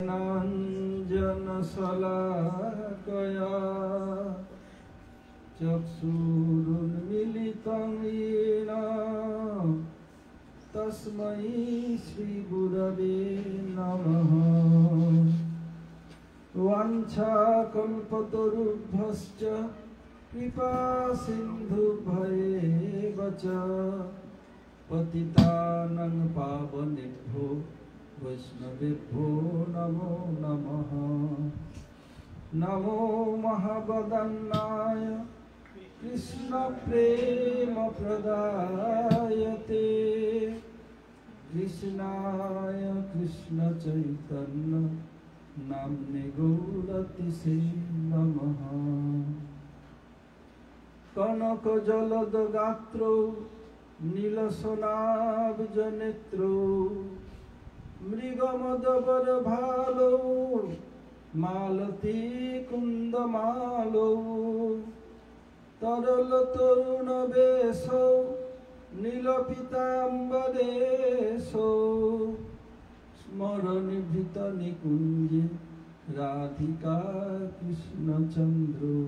ज्ञानाञ्जनशलाकया चक्षुरुन्मीलितं येन तस्मै श्रीगुरवे नमः। वाञ्छाकल्पतरुभ्यश्च कृपासिन्धुभ्येव च पतितानां पावनेभ्यो वैष्णवेभ्यो नमो नमः। नमो महावदन्नाय कृष्णप्रेमप्रदायते कृष्णाय कृष्णचैतन्य नाम्ने गौरतिसे नमः। कनकजलदगात्रो नीलसोनाब्जनेत्रो मृगमदबरभालो मालती कुन्दमालो तरलतरुणवेशो नीलपीताम्बरेशो स्मरणीभृतनिकुञ्जे राधिका कृष्णचन्द्रो।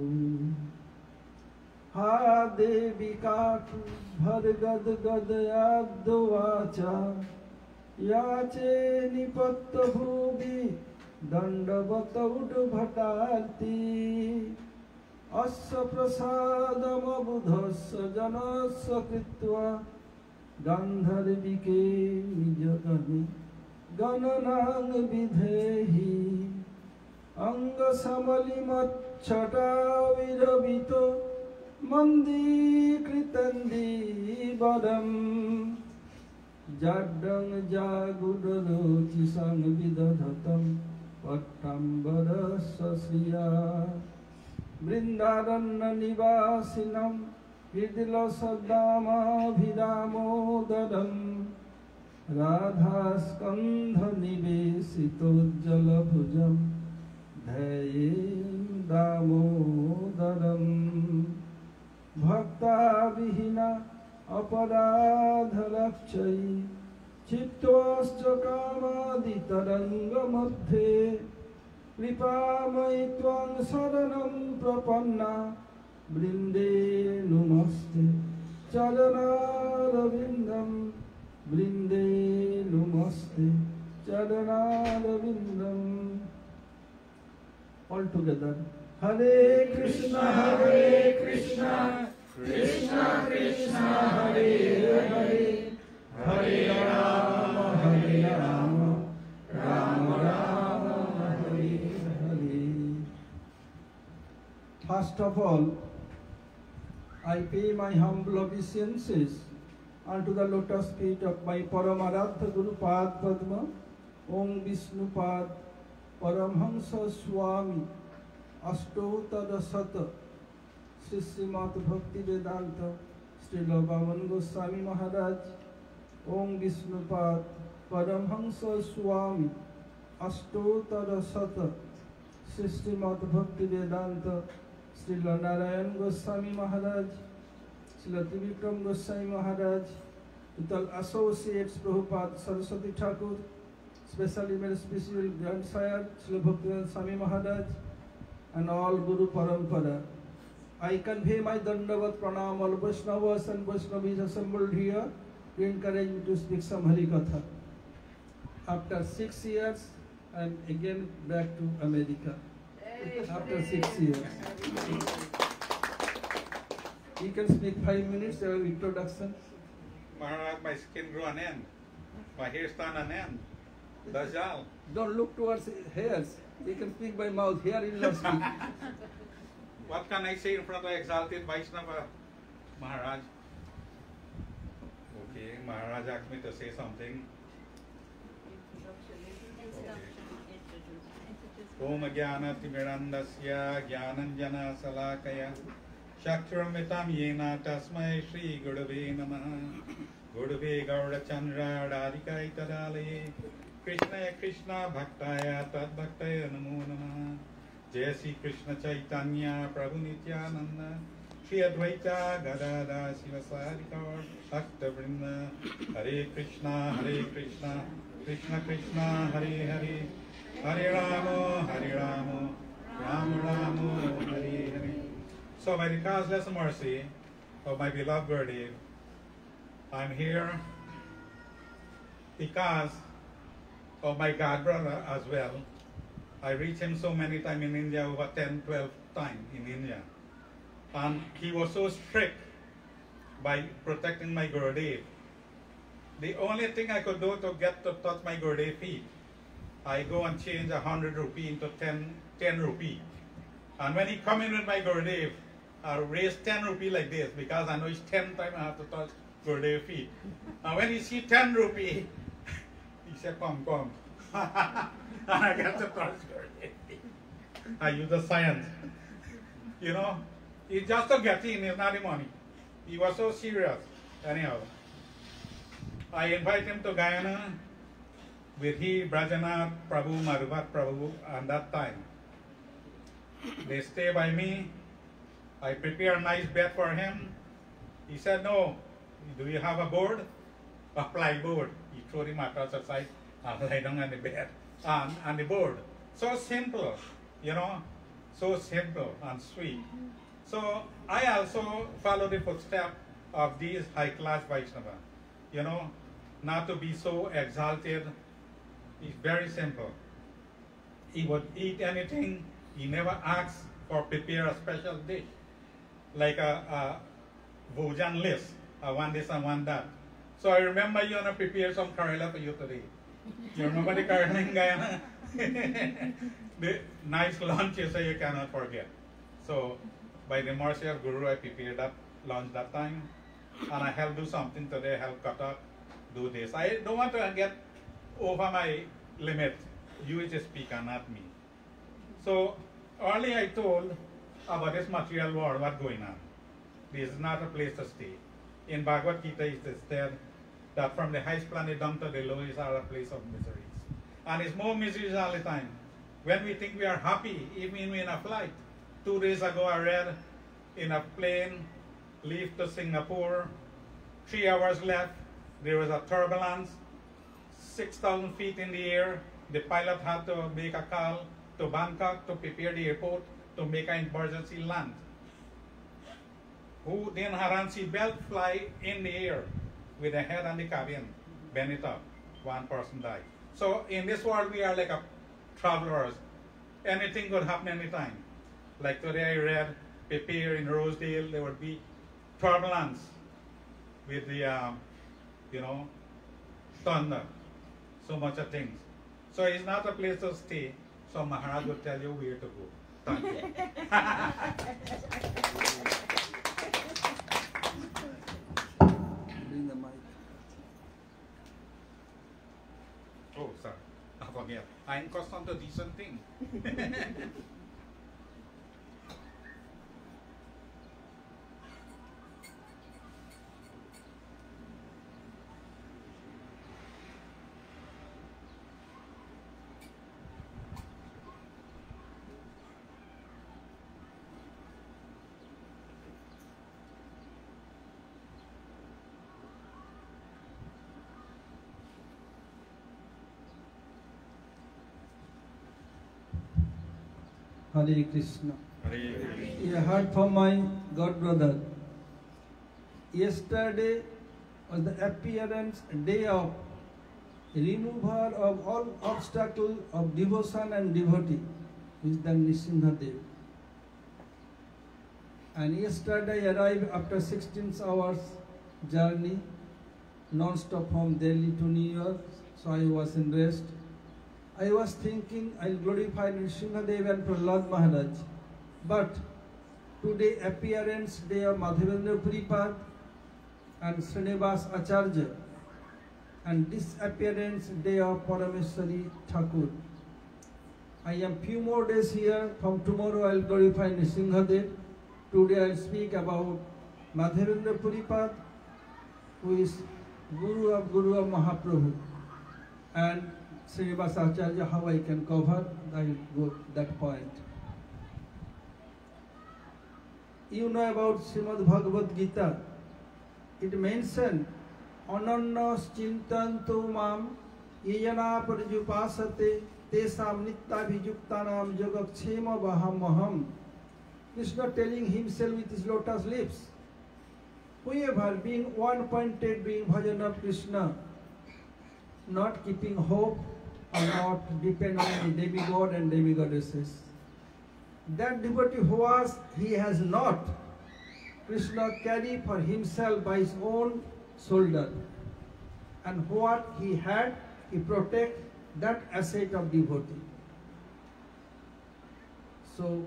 हा देवी काकुभरगद्गदयाद्वाचा याचे निपत्तभुवि दण्डवतौडभटार्ति अस्य प्रसादमबुधस्य जनस्य कृत्वा गान्धर्विके निजगणे गणनां विधेहि अङ्गसमलिमच्छटाविरवितो मन्दीकृतन्दीवरम् जाड्डं जागुडरोचि संविदधतं पट्टाम्बरस्य श्रिया वृन्दारण्यनिवासिनं विदिलसदामाभिरामोदरम् राधास्कन्धनिवेशितोज्जलभुजं ध्यायेन् दामोदरम्। भक्ताविहीना अपराधलक्षयी चित्तश्च कामादितरङ्गमध्ये कृपामयि त्वं शरणं प्रपन्ना वृन्दे नुमस्ते चरणारविन्दं वृन्दे नुमस्ते चरणारविन्दम्। All together. Hare Krishna Krishna Krishna Hare Hare Hare Rama Rama Rama Hare Hare. First of all, I pay my humble obeisances unto the lotus feet of my Paramaradha Guru Pad Padma, Om Vishnupad Paramhamsa Swami Ashtotara Sata Sri Srimad Bhakti Vedanta Srila Vaman Goswami Maharaj, Om Vishnupad Paramhamsa Swami Ashtotara Sata Sri Srimad Bhakti Vedanta Srila Narayan Goswami Maharaj, Srila Trivikram Goswami Maharaj, with all associates Prabhupada Saraswati Thakur, especially my special grandsire Srila Bhaktivedanta Swami Maharaj, and all Guru Parampara. I convey my Dandavat Pranam all Vaishnavas and Vaishnavis assembled here to encourage me to speak some Harikatha. After 6 years, I am again back to America. After 6 years. You can speak 5 minutes, your introduction. Maharaj, my skin grew an end. My hair stand an end. Dajjal. Don't look towards hairs. You can speak by mouth. Here you will not speak. What can I say in front of exalted Vaishnava, Maharaj? Okay, Maharaj asked me to say something. Om Jnana Timirandasya Jnananjana Salakaya Shaktramitam Yena Tasmai Shri Gurave Namaha Gurave Gaurachandra Radhika Itadale Krishna Krishna Bhaktaya Tad Bhaktaya Namo Namaha Jai Sri Krishna Chaitanya Prabhu Nityananda Shri Advaita Gadada Sivasari Kaur Bhakta Vrinda Hare Krishna Krishna Krishna Hare Hare Hare Rama, Hare Rama, Rama Rama, Hare Hare. So by the causeless mercy of my beloved Gurudev, I'm here because of my god brother as well. I reached him so many times in India, over 10, 12 times in India. And he was so strict by protecting my Gurudev. The only thing I could do to get to touch my Gurudev feet, I go and change 100 rupee into 10 rupee. And when he come in with my Gurudev, I raise 10 rupee like this because I know it's 10 times I have to touch Gurudev feet. And when he see 10 rupee, he said, come, come. And I get to touch Gurudev feet. I use the science. You know, it's just to get in, it's not the money. He was so serious. Anyhow, I invite him to Guyana with he, Brajanath Prabhu, Madhuvat Prabhu, and that time. They stay by me. I prepare a nice bed for him. He said, no, do you have a board? A ply board. He threw the mattress aside and lay down on the bed, on the board. So simple, you know, so simple and sweet. So I also follow the footsteps of these high-class Vaishnava. You know, not to be so exalted. It's very simple. He would eat anything. He never asks or prepare a special dish, like a Vojan list, one this and one that. So I remember you wanna prepare some Karela for you today. You remember the Karela in Guyana? The nice lunches that you cannot forget. So by the mercy of Guru, I prepared that lunch that time, and I help do something today, help cut up, do this. I don't want to get over my limit. You is a speaker, not me. So early I told about this material world, what's going on. This is not a place to stay. In Bhagavad Gita it is said that from the highest planet down to the lowest are a place of miseries. And it's more miseries all the time. When we think we are happy, even in a flight. 2 days ago I read in a plane, leave to Singapore, 3 hours left, there was a turbulence, 6,000 feet in the air. The pilot had to make a call to Bangkok to prepare the airport to make an emergency land. Who didn't have a seatbelt fly in the air with the head on the cabin, bend it up. 1 person died. So in this world we are like a travelers. Anything could happen anytime. Like today I read, prepare in Rosedale, there would be turbulence with the, you know, thunder. So much of things. So it's not a place to stay. So Maharaj will tell you where to go. Thank you. Bring the mic. Oh, sorry. I forget. I'm accustomed to decent thing. Hare Krishna. Hare I heard from my god brother. Yesterday was the appearance day of remover of all obstacle of devotion and devotee, which is the Nrsimhadev. And yesterday I arrived after 16 hours journey, non-stop from Delhi to New York, so I was in rest. I was thinking I'll glorify Nrsimhadev and Prahlad Maharaj, but today appearance day of Madhavendra Puripad and Srinivas Acharya, and disappearance day of Parameshwari Thakur. I am few more days here. From tomorrow I'll glorify Nrsimhadev. Today I'll speak about Madhavendra Puripad, who is Guru of Mahaprabhu, and Srinivas Acharya, how I can cover, I will go that point. You know about Srimad Bhagavad Gita. It mentioned, Anannas chintanto mam yajana parjupasate tesam nityabhijuktanam jagakshema vahamaham. Krishna telling himself with his lotus lips. Whoever being one-pointed, doing bhajan of Krishna, not keeping hope or not depend on the demigod and demigoddesses. That devotee who was, he has not. Krishna carry for himself by his own shoulder. And what he had, he protect that asset of devotee. So,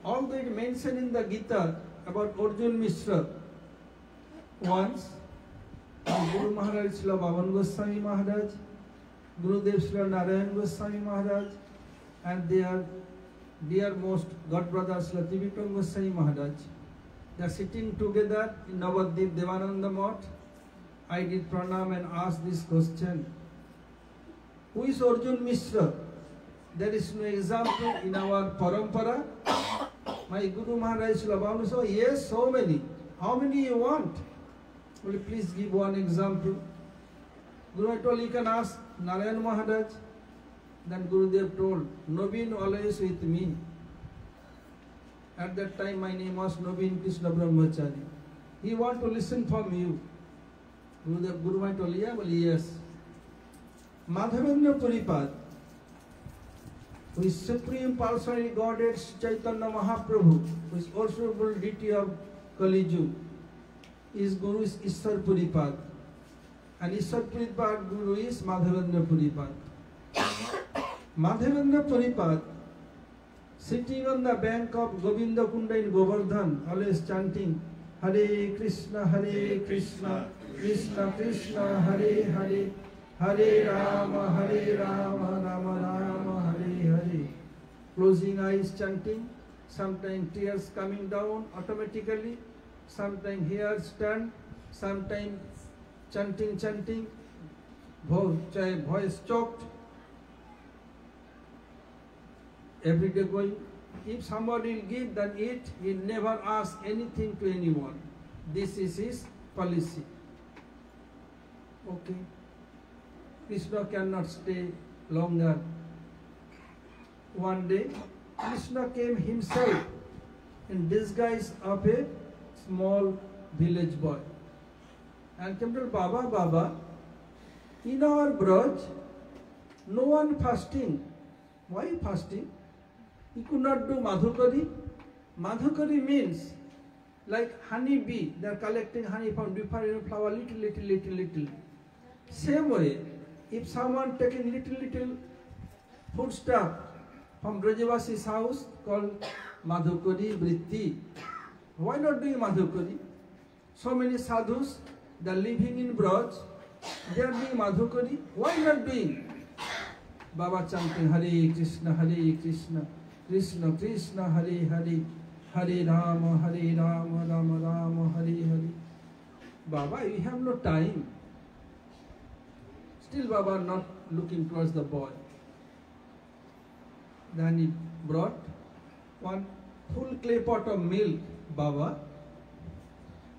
although it mentioned in the Gita about Arjun Mishra, once Guru Maharaj Srila Bhavan Goswami Maharaj, Gurudev Srila Narayan Goswami Maharaj, and their dearmost God brother Srila Trivikram Goswami Maharaj, they are sitting together in Navadvip Devananda Math. I did pranam and asked this question: who is Arjun Mishra? There is no example in our parampara. My Guru Maharaj Srila Bhavan said, yes, so many. How many you want? Will you please give one example? Guru Maharaj told, you can ask Narayan Maharaj. Then Gurudev told, Nobin always with me. At that time my name was Nobin Krishna Brahmachari. He want to listen from you. Guru Maharaj told, yeah, well, yes. Madhavendra Puripad, who is Supreme Personality Godhead Chaitanya Mahaprabhu, who is also deity of Kali Yuga, his Guru is Ishwar Puripad. And Ishwar Puripad Guru is Madhavendra Puripad. Madhavendra Puripad, sitting on the bank of Govinda Kunda in Govardhan, always chanting Hare Krishna, Krishna Krishna, Hare Hare, Hare Rama, Rama Rama, Hare Hare. Closing eyes chanting, sometimes tears coming down automatically, sometimes hairs stand, sometimes chanting, voice choked. Every day going, if somebody will give, then eat. He never ask anything to anyone. This is his policy. Okay. Krishna cannot stay longer. One day, Krishna came himself in disguise of a small village boy. And came to Baba, in our Braj, no one fasting. Why fasting? He could not do Madhukari. Madhukari means like honey bee. They are collecting honey from different flower, little. Same way, if someone taking little food stuff from Brajavasi's house called Madhukari Vritti, why not doing Madhukari? So many sadhus, they are living in Braj, they are doing Madhukari. Why not doing? Baba chanting Hare Krishna, Krishna Krishna, Hare Hare, Hare Rama, Rama Rama, Hare Hare. Baba, we have no time. Still Baba not looking towards the boy. Then he brought one full clay pot of milk. Baba,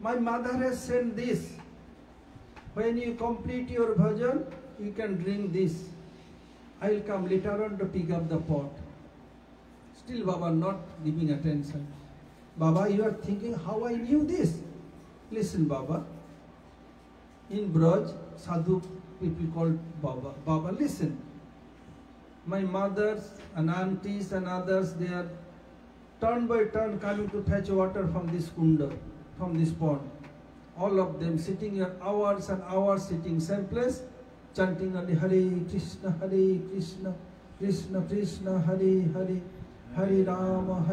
my mother has sent this. When you complete your bhajan, you can drink this. I will come later on to pick up the pot. Still Baba not giving attention. Baba, you are thinking how I knew this. Listen Baba, in Braj, sadhu people called Baba. Baba, listen. My mothers and aunties and others, they are turn by turn coming to fetch water from this kunda, from this pond. All of them sitting here hours and hours, sitting same place, chanting only Hare Krishna, Krishna Krishna, Hare Hare, Hare Rama,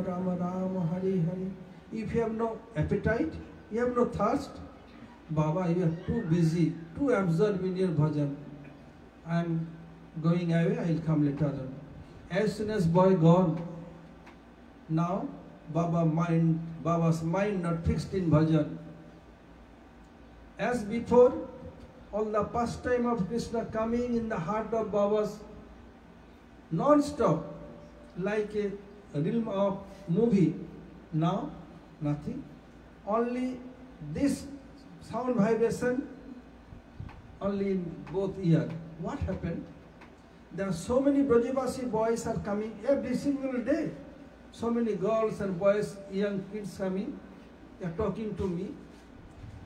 Rama Rama, Hare Hare. If you have no appetite, you have no thirst, Baba, you are too busy, too absorbed in your bhajan. I am going away, I will come later on. As soon as boy gone, now Baba's mind not fixed in bhajan. As before, all the pastime of Krishna coming in the heart of Baba's non-stop, like a realm of movie. Now, nothing. Only this sound vibration, only in both ears. What happened? There are so many Brajavasi boys are coming every single day. So many girls and boys, young kids coming, they are talking to me.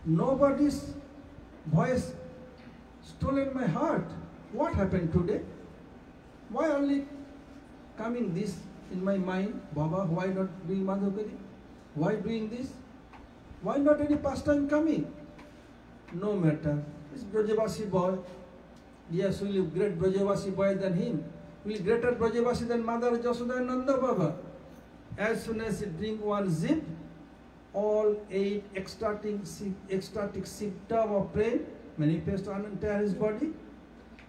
Nobody's voice stolen my heart. What happened today? Why only coming this in my mind? Baba, why not doing Madhukari? Why doing this? Why not any pastime coming? No matter. This Brajavasi boy, yes, will be great Brajavasi boy than him. Will be greater Brajavasi than Mother Jasoda and Nanda Baba. As soon as he drink one zip, all 8 ecstatic symptoms of pain manifest on entire his body.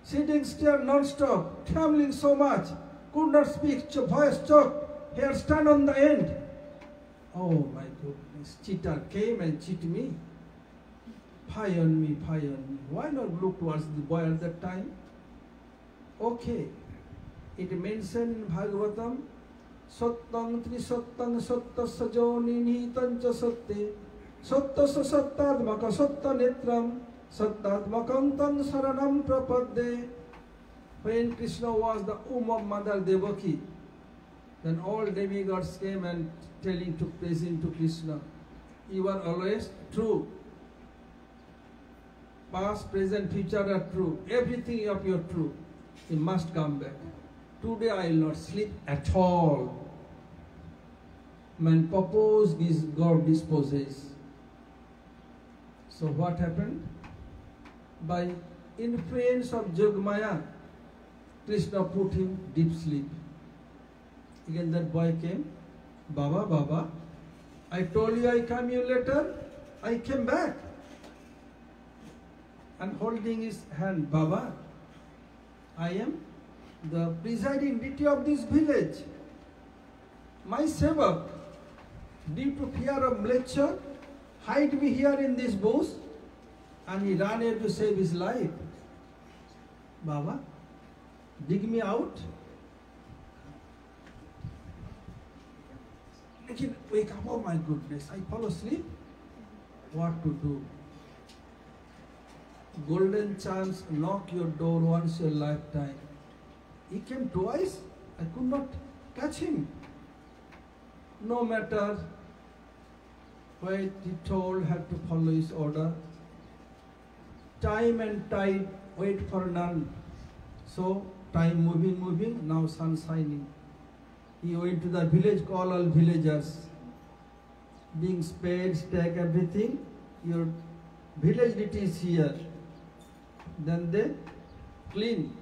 Sitting still non-stop, trembling so much, could not speak, voice choked, hair stand on the end. Oh my goodness, cheater came and cheated me. Fire on me, fire on me. Why not look towards the boy at that time? Okay, it mentioned in Bhagavatam, Sattang Trisattang Sattasya Joninitancha Satte Sattasya Sattadmaka Satta Netram Sattadmakam Tang Saranam Prapadde. When Krishna was the womb of Mother Devaki, then all demigods came and praising to Krishna. You are always true. Past, present, future are true. Everything of you are true. You must come back. Today I will not sleep at all. Man purpose God disposes. So what happened? By influence of Jogmaya, Krishna put him deep sleep. Again that boy came, Baba, Baba, I told you I come you later, I came back. And holding his hand, Baba, I am the presiding deity of this village. My sevak, due to fear of Mleccha, hide me here in this bush, and he ran here to save his life. Baba, dig me out. Make him wake up. Oh my goodness, I fall asleep. What to do? Golden chance, knock your door once in a lifetime. He came twice, I could not catch him. No matter what he told, had to follow his order. Time and tide wait for none. So time moving, now sun shining. He went to the village, call all villagers. Being spades, stake, everything, your village deity is here. Then they clean,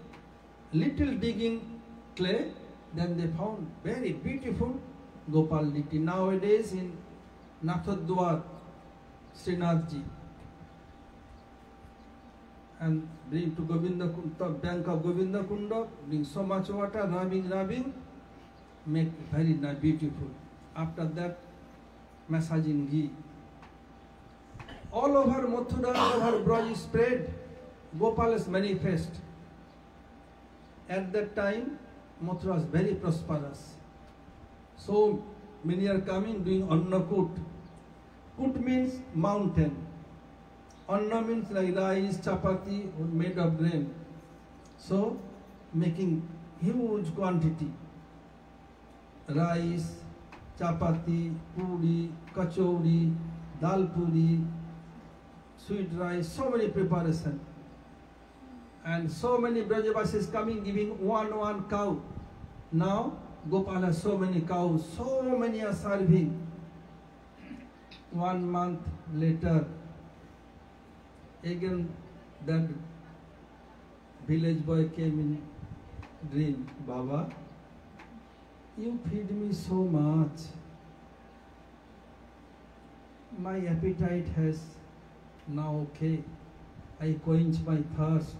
little digging clay, then they found very beautiful Gopal deity. Nowadays in Nathodwar, Srinathji, and bring to Govinda Kunda, bank of Govinda Kunda, bring so much water, rubbing, make very beautiful. After that, massaging ghee. All over Mathura, all over Braj spread, Gopal is manifest. At that time, Mathura was very prosperous. So many are coming doing Annakut. Kut means mountain. Anna means like rice, chapati made of grain. So making huge quantity. Rice, chapati, puri, kachori, dal puri, sweet rice, so many preparation. And so many Brajavasis coming giving one cow. Now Gopal has so many cows, so many are serving. 1 month later, again that village boy came in dream. Baba, you feed me so much. My appetite has now okay. I quench my thirst.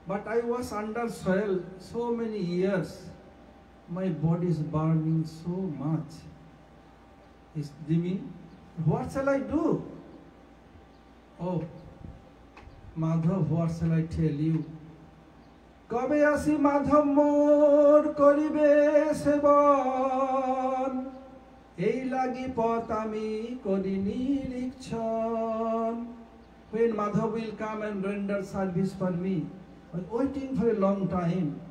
But I was under soil so many years. My body is burning so much. He's dreaming, what shall I do? Oh, Madhav, what shall I tell you? Kabe asi Madhav mor koribe seban, ei lagi pot ami kori nirikshon. When Madhav will come and render service for me, I was waiting for a long time.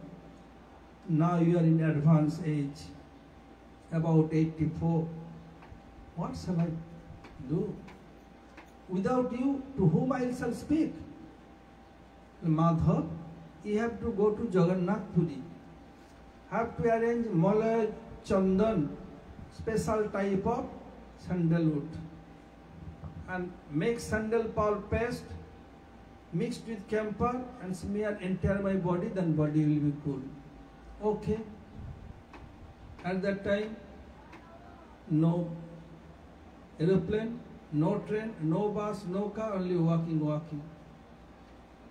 Now you are in advanced age, about 84. What shall I do? Without you, to whom I shall speak? Madhav, you have to go to Jagannath Puri. Have to arrange Malay Chandan, special type of sandalwood, and make sandal pearl paste mixed with camphor and smear entire my body, then body will be cool. Okay. At that time, no aeroplane, no train, no bus, no car, only walking.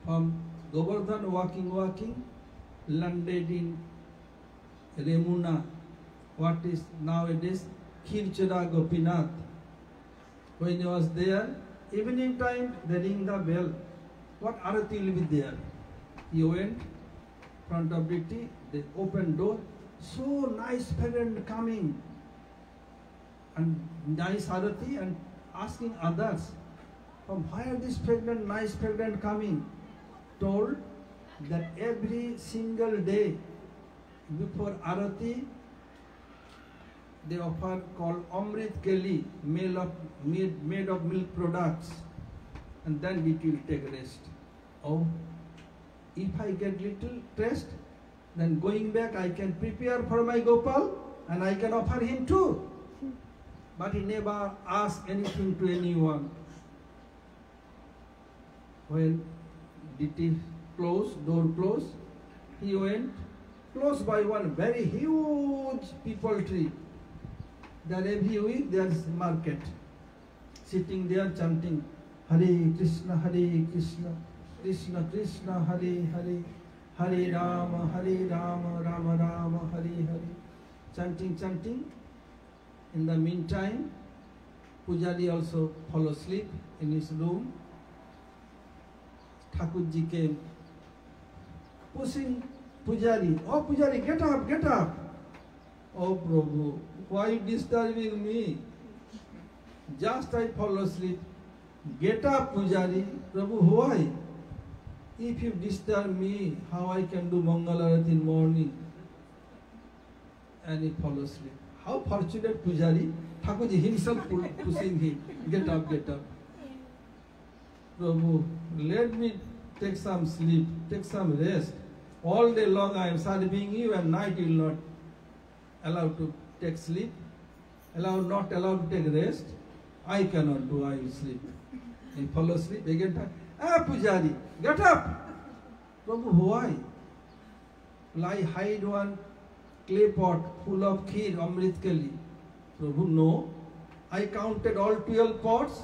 From Govardhan, walking, landed in Remuna, what is nowadays Khirchara Gopinath. When he was there, evening time, they ring the bell. What arati will be there? He went front of DT, they opened door, so nice parent coming, and nice arati, and asking others, from where this pregnant, nice pregnant coming? Told that every single day before arati, they offer called Amrit Keli, made of milk products, and then it will take rest. Oh, if I get little rest, then going back I can prepare for my Gopal and I can offer him too. But he never asked anything to anyone. When DT closed, door closed, he went close by one very huge people tree. There every week there is market. Sitting there chanting Hare Krishna, Krishna Krishna, Hare Hare, Hare Rama, Rama Rama, Hare Hare. Chanting. In the meantime, Pujari also fell asleep in his room. Thakurji came, pushing Pujari. Oh Pujari, get up. Oh Prabhu, why disturbing me? Just I fall asleep. Get up, Pujari. Prabhu, why? If you disturb me, how I can do Mangalarati in morning? And he fall asleep. How fortunate Pujari, Thakurji himself pushing him. Get up. Prabhu, let me take some sleep, take some rest. All day long I am serving you, and night you will not allow to take sleep, not allowed to take rest. I cannot do, I will sleep. He fall asleep, again, Pujari, get up! Prabhu, why? Will I hide one clay pot full of kheer, Amrit Kali? Prabhu, no. I counted all 12 pots.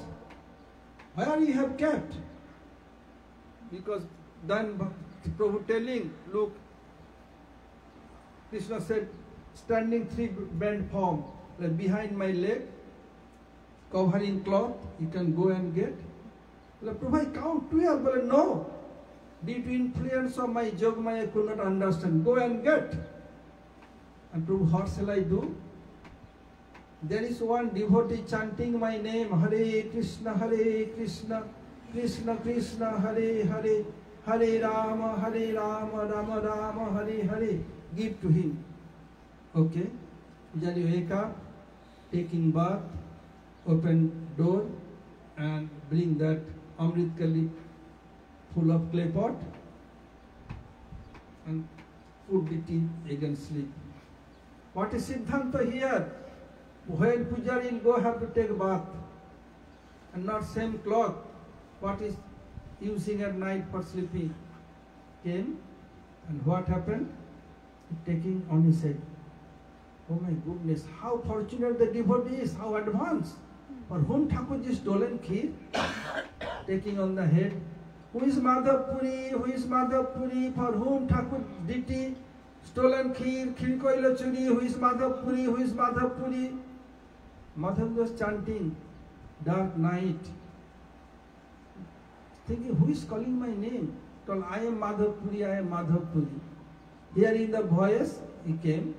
Where you have kept? Because then Prabhu telling, look, Krishna said, standing three bent form, like behind my leg, covering cloth, you can go and get. Like, Prabhu, I count 12, but no. Due to influence of my Jogmaya, I could not understand. Go and get. And Prabhu, what shall I do? There is one devotee chanting my name, Hare Krishna, Krishna Krishna, Hare Hare, Hare Rama, Rama Rama, Hare Hare. Give to him. Okay. Pujari wake up, taking bath, open door, and bring that Amrit Kali full of clay pot, and put the tea, again sleep. What is Siddhanta here? When Pujari will go have to take bath, and not same cloth, what is using at night for sleeping, came, and what happened? Taking on his head. Oh my goodness, how fortunate the devotee is, how advanced. For whom Thakurji stolen kheer, taking on the head. Who is Madhavpuri? For whom Thakur Diti stolen kheer, Khirkoila Churi? Who is Madhavpuri? Madhav was chanting, dark night, thinking, who is calling my name? Told, I am Madhavpuri. Hearing the voice, he came.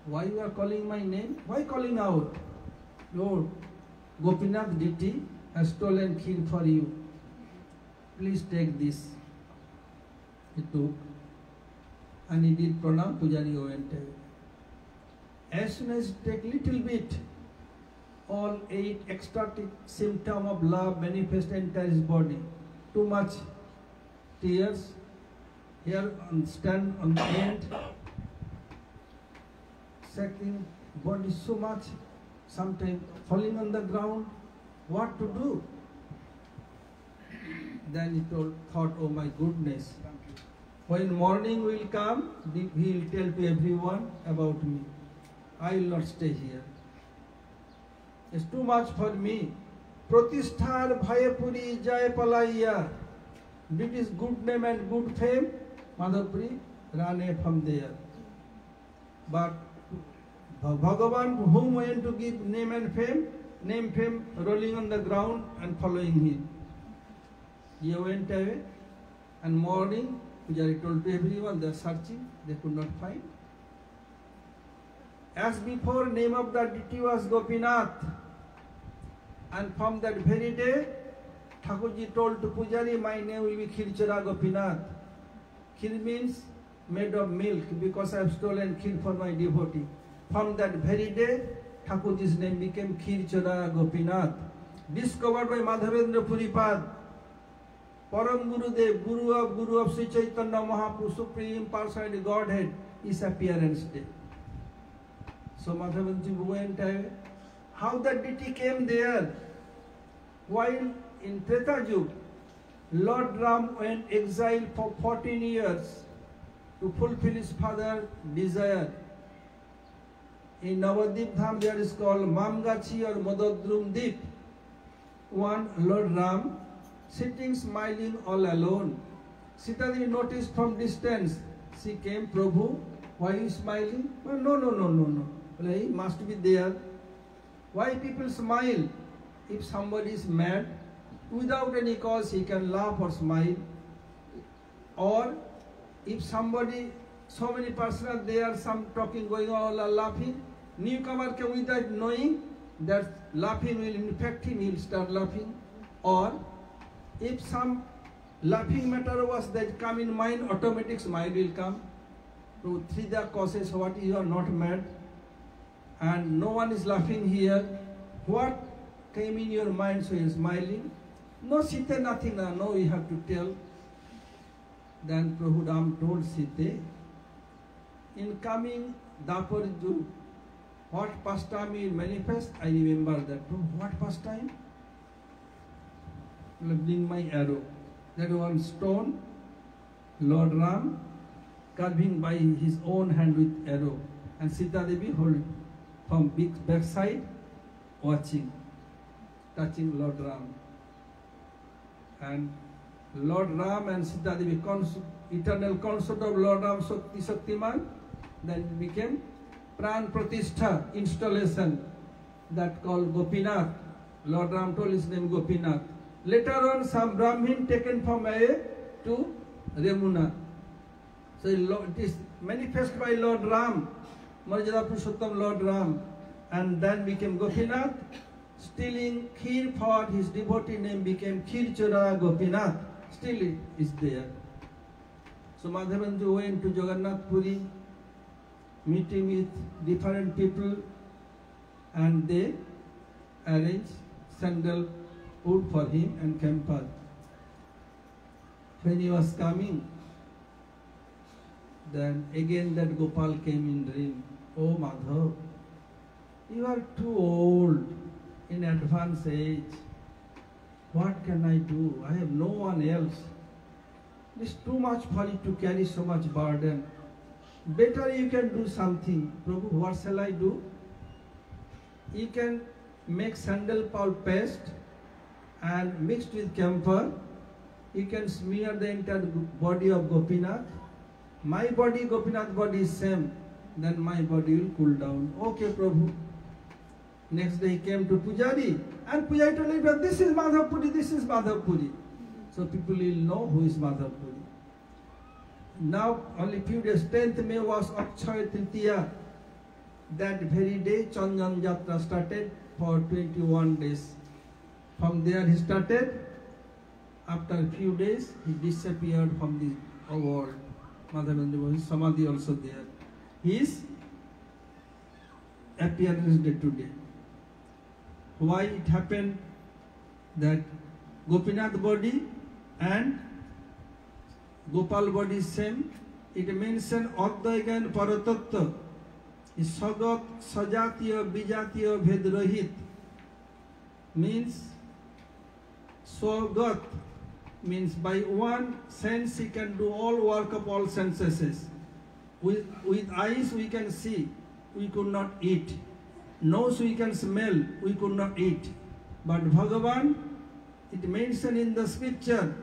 Why you are calling my name? Why calling out? Lord, Gopinath Diti has stolen kheer for you. Please take this. He took. And he did pranam, Pujari went away. As soon as take little bit, all 8 ecstatic symptom of love manifest entire his body. Too much tears, here stand on the end, shaking body so much, sometimes falling on the ground. What to do? Then he thought, oh my goodness, when morning will come, he will tell to everyone about me. I will not stay here. It's too much for me. Pratisthar Bhayapuri Jai Palaiya. British good name and good fame, Madhavpuri ran from there. But Bhagavan, whom went to give name and fame rolling on the ground and following him. He went away, and morning, Pujari told to everyone, they are searching, they could not find. As before, name of the deity was Gopinath, and from that very day, Thakurji told to Pujari, my name will be Khirchora Gopinath. Khir means made of milk, because I have stolen khir for my devotee. From that very day, Thakurji's name became Khirchora Gopinath. Discovered by Madhavendra Puripad, Param Gurudev, Guru of Sri Chaitanya Mahaprabhu, Supreme Personality Godhead, his appearance day. So Madhavendra went away. How the deity came there? While in Treta Yuga, Lord Ram went exiled for 14 years to fulfill his father's desire. In Navadip Dham there is called Mamgachi or Madadrum Deep. One Lord Ram sitting smiling all alone. Sita Devi noticed from distance. She came, Prabhu, why are you smiling? Well, no. Well, he must be there. Why people smile? If somebody is mad, without any cause he can laugh or smile. Or if somebody, so many persons are there, some talking going on, all are laughing. Newcomer can, without knowing that laughing will infect him, he will start laughing. Or if some laughing matter was that come in mind, automatic smile will come. To three the causes, what you are not mad, and no one is laughing here. What came in your mind, so you are smiling? No, Sita, nothing, no, you have to tell. Then Prabhu Ram told Sita, in coming Dapur Yug, what pastime will manifest? I remember that. What pastime? Bring my arrow. That one stone, Lord Ram carving by his own hand with arrow, and Sita Devi hold from big backside, watching, touching Lord Ram. And Lord Ram and Sita Devi, eternal consort of Lord Ram Shaktiman, then became Pran Pratishtha installation, that called Gopinath. Lord Ram told his name Gopinath. Later on, some Brahmin taken from away to Remuna. So it is manifest by Lord Ram, Marjada Purushottam Lord Ram, and then became Gopinath. Stealing Khir for his devotee name became Khirchora Gopinath. Still it is there. So Madhavendra went to Jagannath Puri, meeting with different people, and they arranged sandal wood for him and camphor. When he was coming, then again that Gopal came in dream. Oh Madhav, you are too old, in advanced age. What can I do? I have no one else. It is too much for you to carry so much burden. Better you can do something. Prabhu, what shall I do? You can make sandal pulp paste and mixed with camphor. You can smear the entire body of Gopinath. My body, Gopinath body is same. Then my body will cool down. Okay, Prabhu. Next day he came to Pujari, and Pujari told him that this is Madhavpuri, this is Madhavpuri. So people will know who is Madhavpuri. Now only few days, 10th May was Akshaya Tritiya. That very day Chandan Jatra started for 21 days. From there he started. After a few days he disappeared from the world. Madhavendra Babu, Samadhi also there. His appearance day to day. Why it happened that Gopinath body and Gopal body same? It mentioned Advaigan Paratattva is Sagat Sajatiya Bijatiya Bhedrahit, means Swagat means by one sense he can do all work of all senses. With eyes we can see, we could not eat. Nose we can smell, we could not eat. But Bhagavan, it mentioned in the scripture,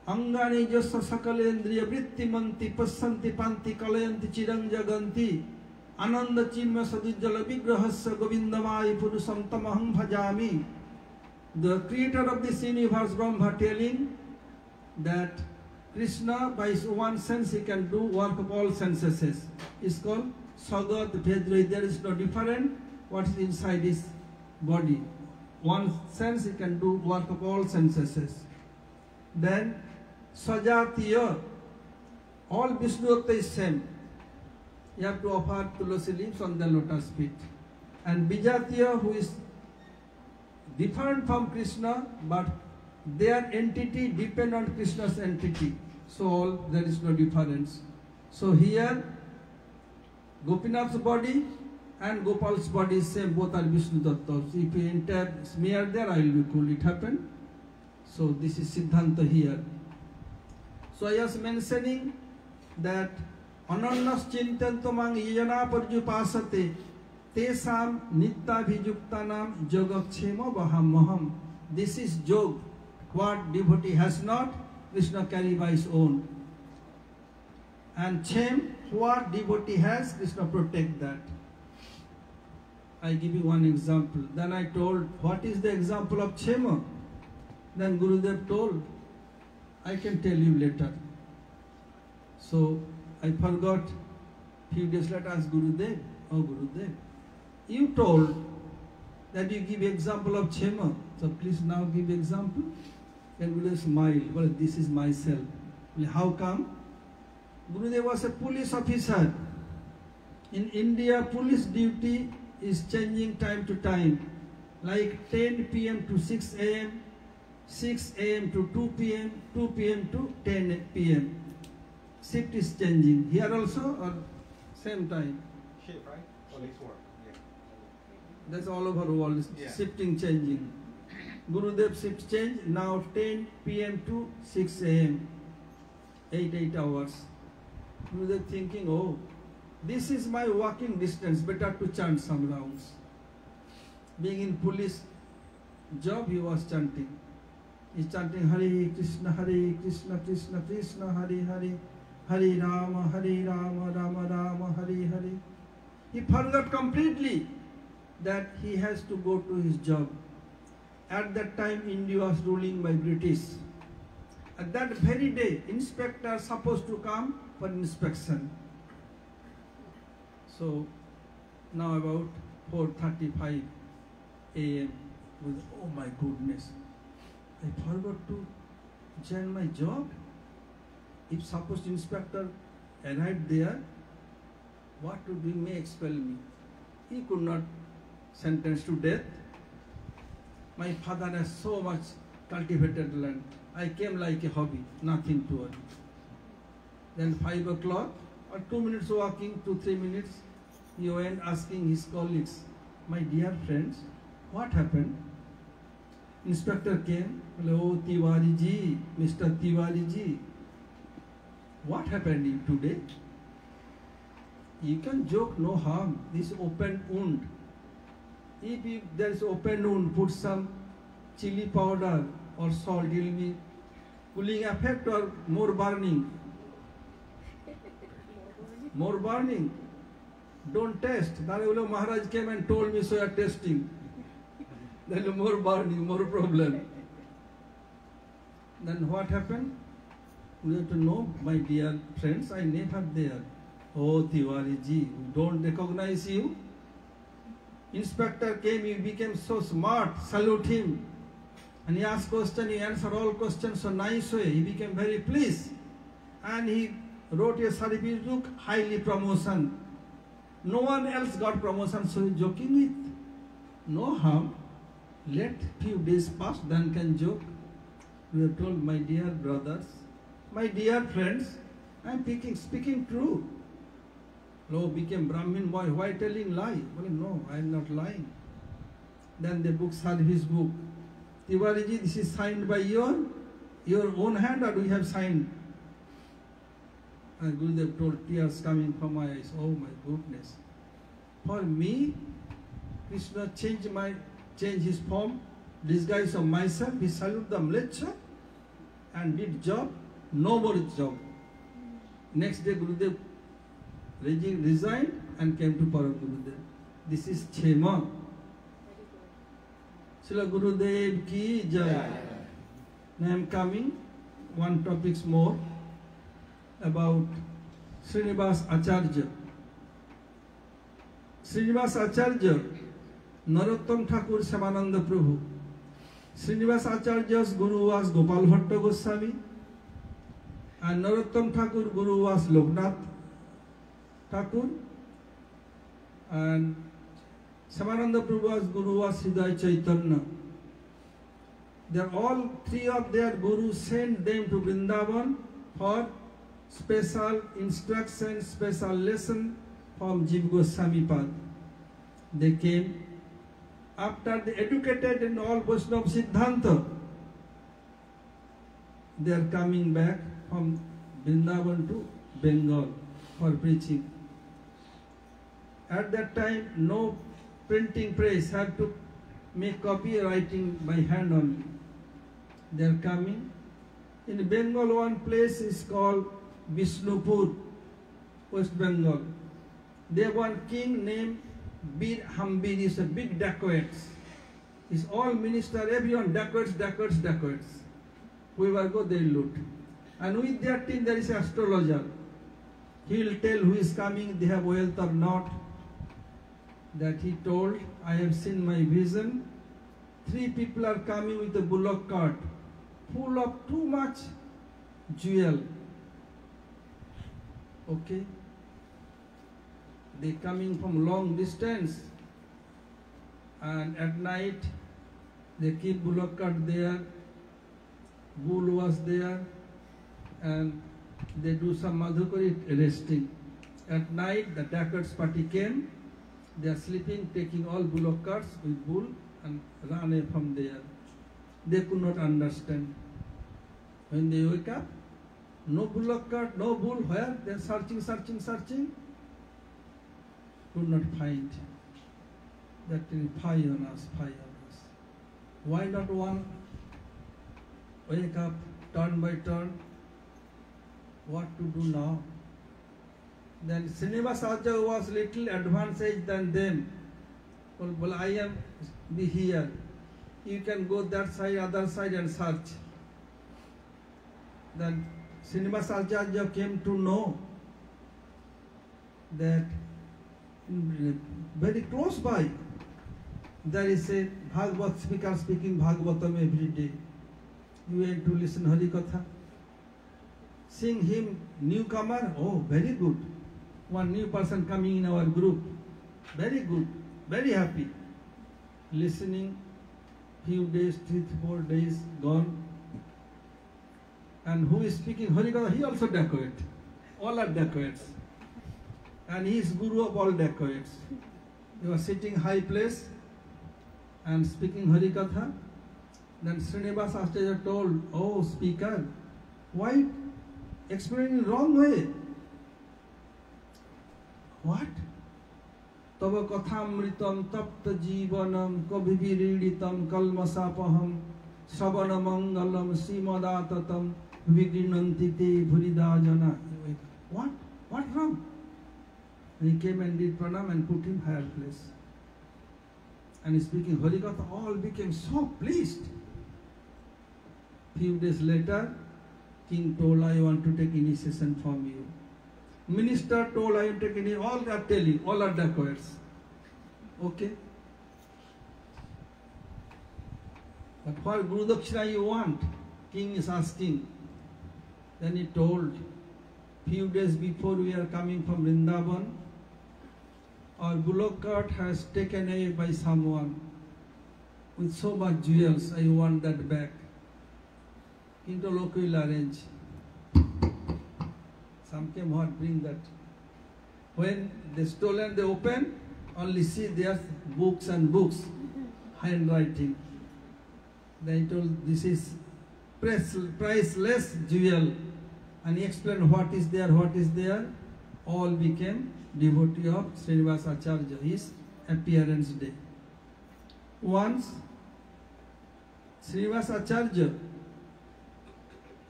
Angani jasa sakalendriya vritti manti passanti panti kalayanti chirang jaganti ananda chinma sadujjala vigrahasya govindamai purusam tamaham bhajami. The creator of this universe, Brahma, telling that Krishna, by his one sense, he can do work of all senses. It's called Sagat Bhedra. There is no different what is inside his body. One sense, he can do work of all senses. Then Sajatiya, all Vishnu is same. You have to offer tulasi leaves on the lotus feet. And Bijatiya, who is different from Krishna, but their entity depend on Krishna's entity. So there is no difference. So here, Gopinath's body and Gopal's body is same, both are Vishnu Tattvas. If you enter smear there, I will be cool. It happened. So this is Siddhanta here. So I was mentioning that Anannas Chintantamang Yajana Parjupasate Tesam Nitta Vijuktanam Jogakshema Vahamaham. This is Jog. What devotee has not, Krishna carry by his own. And Chem, what devotee has, Krishna protect that. I give you one example. Then I told, what is the example of Chema? Then Gurudev told, I can tell you later. So I forgot. Few days later I asked Gurudev, oh Gurudev, you told that you give example of Chema. So please now give example. Then Gurudev smiled. Well, this is myself. Well, how come? Gurudev was a police officer. In India, police duty is changing time to time. Like 10 p.m. to 6 a.m., 6 a.m. to 2 p.m., 2 p.m. to 10 p.m. Shift is changing. Here also or same time? Shift, right? Police work. Yeah. That's all over the world. Yeah. Shifting, changing. Gurudev shift change. Now 10 p.m. to 6 a.m. 8 hours. Gurudev thinking, oh, this is my walking distance. Better to chant some rounds. Being in police job, he was chanting. He's chanting Hare Krishna, Krishna Krishna, Hare Hare, Hare Rama, Rama Rama, Hare Hare. He forgot completely that he has to go to his job. At that time, India was ruling by British. At that very day, inspector supposed to come for inspection. So now about 4:35 a.m. Oh my goodness, I forgot to join my job. If supposed inspector arrived there, what would be may expel me? He could not sentence to death. My father has so much cultivated land. I came like a hobby, nothing to worry. Then 5 o'clock, or 2 minutes walking, 2-3 minutes, he went asking his colleagues, my dear friends, what happened? Inspector came, hello Tiwari ji, Mr. Tiwari ji, what happened today? You can joke, no harm, this open wound. If there is open wound, put some chili powder or salt, it will be cooling effect or more burning. More burning. Don't test. Darayula Maharaj came and told me, so you are testing. Then more burning, more problem. Then what happened? We have to know, my dear friends, I never there. Oh Tiwari ji, don't recognize you. Inspector came, he became so smart, salute him. And he asked question, he answered all questions so nice way. He became very pleased. And he wrote a service book, highly promotion. No one else got promotion, so he's joking with. No harm. Let few days pass, then can joke. We have told, my dear brothers, my dear friends, I am speaking true. Lo became Brahmin boy, why telling lie? Well, no, I am not lying. Then the book, service book. Tiwariji, this is signed by your own hand, or we have signed? And Gurudev told, tears coming from my eyes. Oh my goodness. For me, Krishna changed his form, disguise of myself, he saluted the mlecha and did job, no more job. Next day Gurudev resigned and came to Param Gurudev. This is Chema. Srila Gurudev ki jai. Now I am coming, one topic more about Srinivas Acharya. Srinivas Acharya, Narottam Thakur Shyamananda Prabhu. Srinivas Acharya's guru was Gopal Bhatta Goswami, and Narottam Thakur guru was Loknath Thakur, and Shyamananda Prabhu's guru was Hridaya Chaitanya. All three of their gurus sent them to Vrindavan for special instruction, special lesson from Jiva Goswami Pad. They came after they educated in all Vaishnava Siddhanta. They are coming back from Vrindavan to Bengal for preaching. At that time, no printing press, had to make copywriting by hand only. They are coming. In Bengal, one place is called Vishnupur, West Bengal. They have one king named Bir Hambir, is a big dacoit. He's all minister, everyone dacoits. Whoever go, they loot. And with their team, there is an astrologer. He will tell who is coming, they have wealth or not. That he told, I have seen my vision. 3 people are coming with a bullock cart full of too much jewel. Okay? They coming from long distance, and at night they keep bullock cart there, bull was there, and they do some madhukari resting. At night the dacoits party came, they are sleeping, taking all bullock carts with bull and run away from there. They could not understand. When they wake up, no bullock cart, no bull, where? They are searching. Could not find. That will fire on us. Why not one wake up turn by turn? What to do now? Then Srinivas Acharya was little advanced age than them. Well, I am be here. You can go that side, other side and search. Then Srinivas Acharya came to know that very close by there is a Bhagavat speaker speaking Bhagavatam every day. You went to listen Hari Katha. Sing him newcomer, oh very good. One new person coming in our group. Very good, very happy. Listening, few days, 3-4 days gone. And who is speaking Hari Katha? He also dacoit. All are dacoits. And he is guru of all dacoits. He was sitting high place and speaking Hari Katha. Then Srinivas Acharya told, oh speaker, why explaining wrong way? What? Tava kathamritam tapta jivanam kabhiviriditam kalmasapaham savana mangalam simadatatam vigrinanti te bhuridajana. What? What wrong? And he came and did pranam and put him higher place. And speaking Hari Katha, all became so pleased. Few days later, king told, I want to take initiation from you. Minister told, I want to take initiation. All are telling, all are dacoits. Okay? But what Guru Dakshina you want? King is asking. Then he told, few days before we are coming from Vrindavan, our bullock cart has taken away by someone with so much jewels. I want that back. Into local will arrange. Some came what bring that. When they stolen, they open, only see their books and books, handwriting. They told this is priceless jewel, and he explained what is there. All became devotee of Srinivasa Acharya, his appearance day. Once Srinivasa Acharya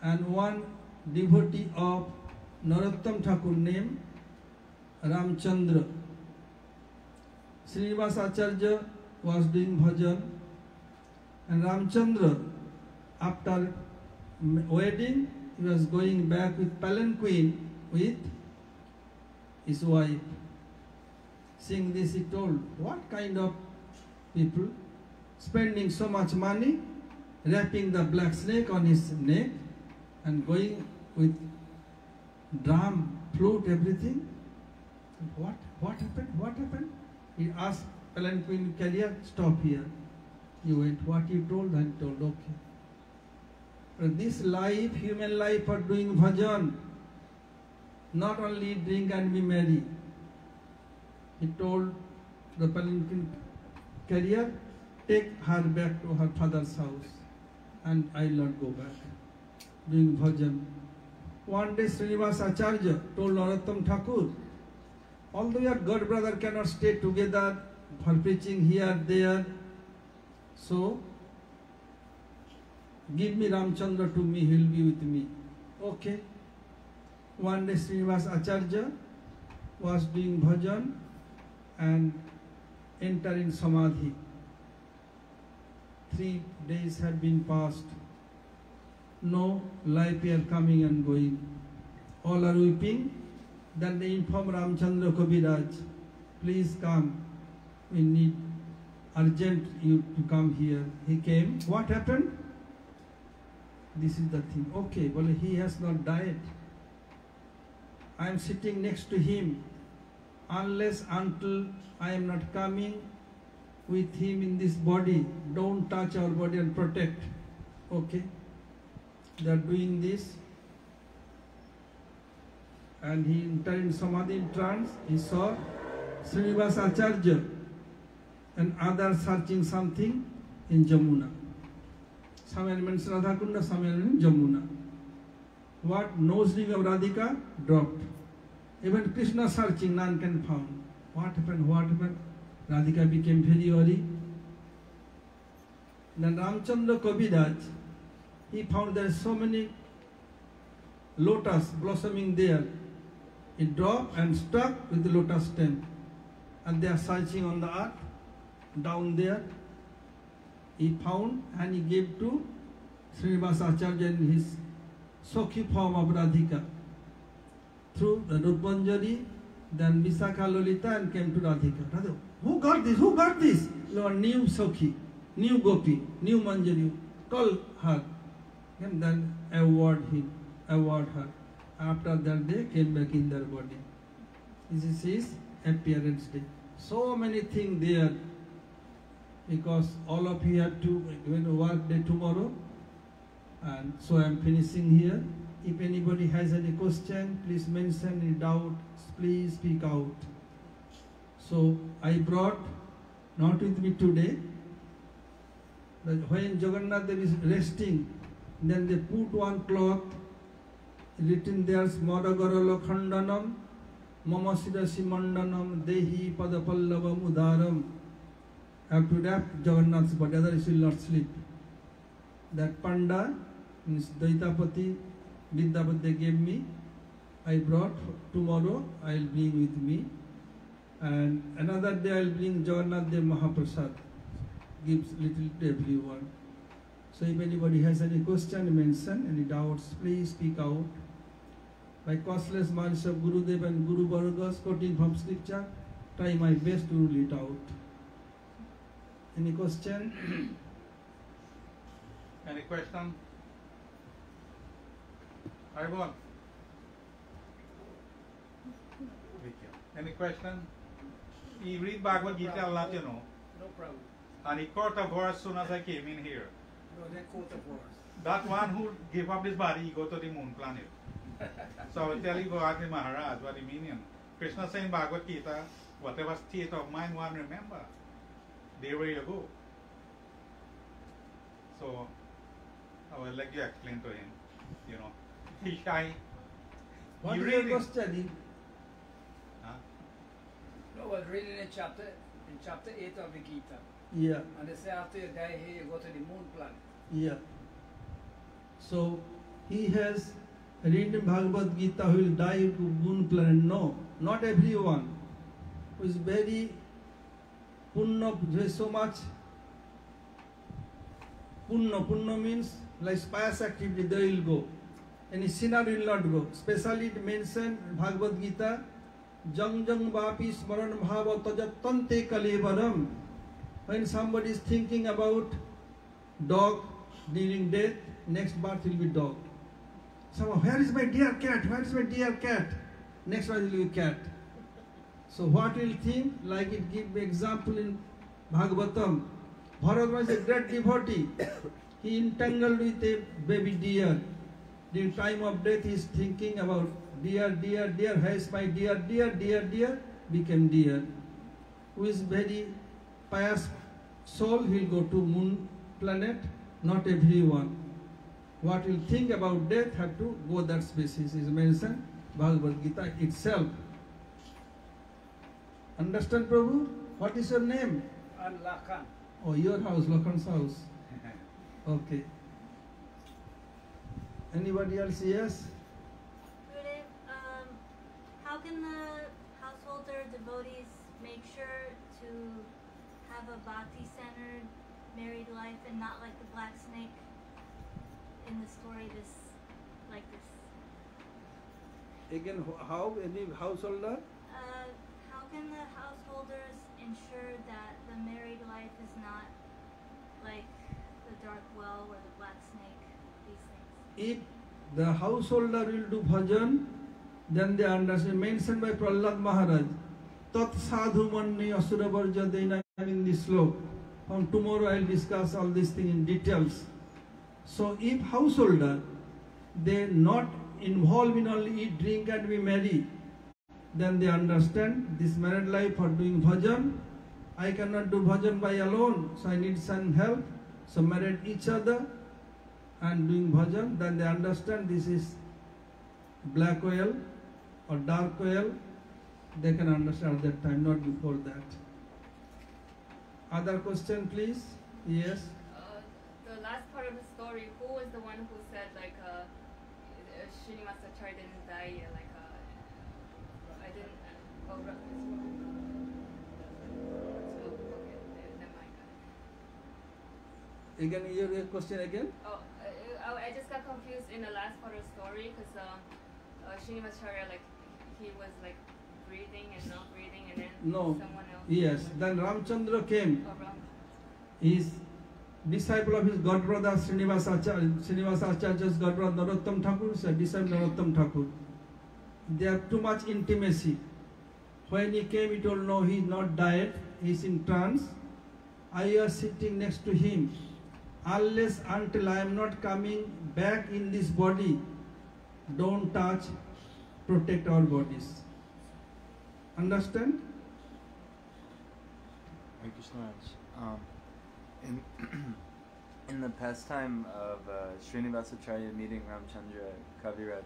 and one devotee of Narottam Thakur named Ramchandra. Srinivasa Acharya was doing bhajan, and Ramchandra, after wedding, he was going back with palanquin with his wife. Seeing this, he told, what kind of people spending so much money, wrapping the black snake on his neck and going with drum, flute, everything. What happened? He asked palanquin carrier, stop here. He went, what you told? I told, okay. But this life, human life, for doing bhajan, not only drink and be merry. He told the palanquin carrier, take her back to her father's house, and I will not go back. Doing bhajan. One day Srinivasa Acharya told Narottam Thakur, although your god brother cannot stay together for preaching here, there, so give me Ramchandra to me, he will be with me. Okay. One day Srinivasa Acharya was doing bhajan and entering samadhi. 3 days had been passed. No life here coming and going. All are weeping. Then they inform Ramchandra Kaviraj, please come. We need urgent you to come here. He came. What happened? This is the thing. Okay, well, he has not died. I am sitting next to him. Until I am not coming with him in this body, don't touch our body and protect. Okay? They are doing this. And he entered in Samadhi in trance. He saw Srinivasa Acharya and others searching something in Jamuna. Some elements Radhakunda, some elements Jamuna. What? Nose ring of Radhika dropped. Even Krishna searching, none can found. What happened? Radhika became very worried. Then Ramchandra Kaviraj, he found there are so many lotus blossoming there. It dropped and stuck with the lotus stem. And they are searching on the earth, down there. He found and he gave to Srinivasa Acharya in his Sokhi form of Radhika. Through the Rupanjari, then Visakha Lolita, and came to Radhika. Radha, who got this? Lord, new Sokhi, new Gopi, new Manjari. Call her. And then award her. After that, they came back in their body. This is his appearance day. So many things there, because all of you have to work day tomorrow, and so I am finishing here. If anybody has any question, please mention. Any doubt, please speak out. So I brought, not with me today, but when Jagannath Dev is resting, then they put one cloth, written there, Smaragarala Khandanam, Mama Sidasi Mandanam, Dehi Padapallavam Udaram. I have to wrap Jagannath's body, otherwise he will not sleep. That Panda, means Daitapati, Vidyapati they gave me. I brought. Tomorrow I will bring with me. And another day I will bring Jagannath Dev Mahaprasad. Gives little to everyone. So if anybody has any question, mention. Any doubts, please speak out. By costless mercy of Gurudev and Guru Vargas, quoting from scripture, try my best to rule it out. Any question? Any question? I want. Any question? He read Bhagavad Gita a lot, you know. No problem. And he caught a verse soon as I came in here. No, they quote the verse. That one who gave up his body, he go to the moon planet. So I will tell you Bhagavad Maharaj what he mean. Krishna saying Bhagavad Gita, whatever state of mind one remember, there where you go. So I will let you explain to him. You know, he shy. What He is your reading. question? Huh? No, I was reading in chapter 8 of the Gita. Yeah, And they say after you die here, you go to the moon planet. yeah. So he has read Bhagavad Gita, who will die to moon planet. No, not everyone. Who is very punna, there is so much punna. Punna means like pious activity, they will go. Any sinner will not go. Especially it mentioned Bhagavad Gita, jang jang vapi smaran bhava tajatante kalevaram. When somebody is thinking about dog during death, next birth will be dog. Someone, where is my dear cat? Where is my dear cat? Next birth will be cat. So what will think? Like it give example in Bhagavatam. Bharat was a great devotee. He entangled with a baby deer. During time of death, he is thinking about dear, dear, dear. Where is my dear, dear, dear, dear? Became deer. Who is very pious soul will go to moon planet. Not everyone. What will think about death have to go that species is mentioned Bhagavad Gita itself. Understand, Prabhu? What is your name? And Lakan. Oh, your house, Lakhan's house. Okay. Anybody else? Yes? Gurudev, how can the householder devotees make sure to have a bhakti-centered married life and not like the black snake in the story like this? Again, how any householder? How can the householders ensure that the married life is not like the dark well or the black snake, these things? If the householder will do bhajan, then they understand. Mentioned by Prahlad Maharaj, Tat sadhu manni asura varja dena in this sloka. From tomorrow I will discuss all these things in details. So if householder, they not involved in only eat, drink and be merry, then they understand this married life for doing bhajan. I cannot do bhajan by alone, so I need some help. So married each other and doing bhajan, then they understand this is black oil or dark oil. They can understand at that time, not before that. Other question, please? Yes. The last part of the story, who was the one who said like Srinivasacharya didn't die? I didn't. Oh, okay, never mind. Again, your question again? Oh, I just got confused in the last part of the story because Srinivasacharya he was like breathing and not breathing, and then No. someone else. Yes. Then Ramchandra came. Oh, Ram. He is disciple of his godbrother Srinivasacharya's godbrother Narottam Thakur, is a disciple Narottam Thakur. They have too much intimacy. When he came, he told, no, he is not died, he is in trance. I was sitting next to him. Unless until I am not coming back in this body, don't touch, protect our bodies. Understand? Hare Krishna Raj. In the pastime of Srinivasacharya meeting Ramchandra Kaviraj,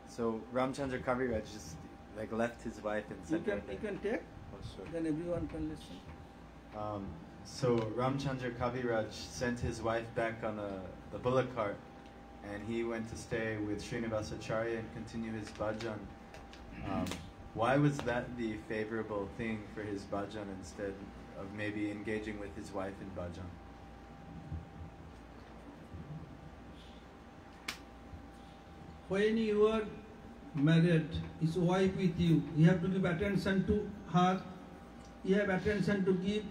so Ramchandra Kaviraj just left his wife and sent her You there. can take, Oh, sure. then everyone can listen. So Ramchandra Kaviraj sent his wife back on the bullock cart, and he went to stay with Srinivasacharya and continue his bhajan. Why was that the favorable thing for his bhajan instead of maybe engaging with his wife in bhajan? When you are married, his wife with you have to give attention to her, you have attention to give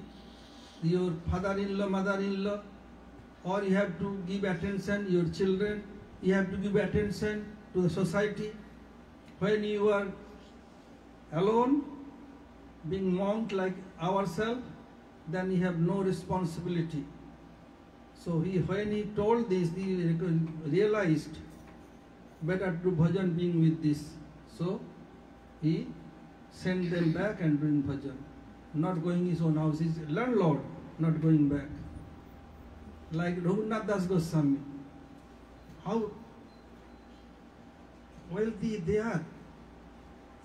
your father-in-law, mother-in-law, or you have to give attention your children, you have to give attention to the society. When you are alone, being monk like ourselves, then you have no responsibility. So when he told this, he realized better to bhajan being with this. So he sent them back and doing bhajan, not going his own house. He's landlord, not going back. Like Raghunath Das Goswami, how wealthy they are.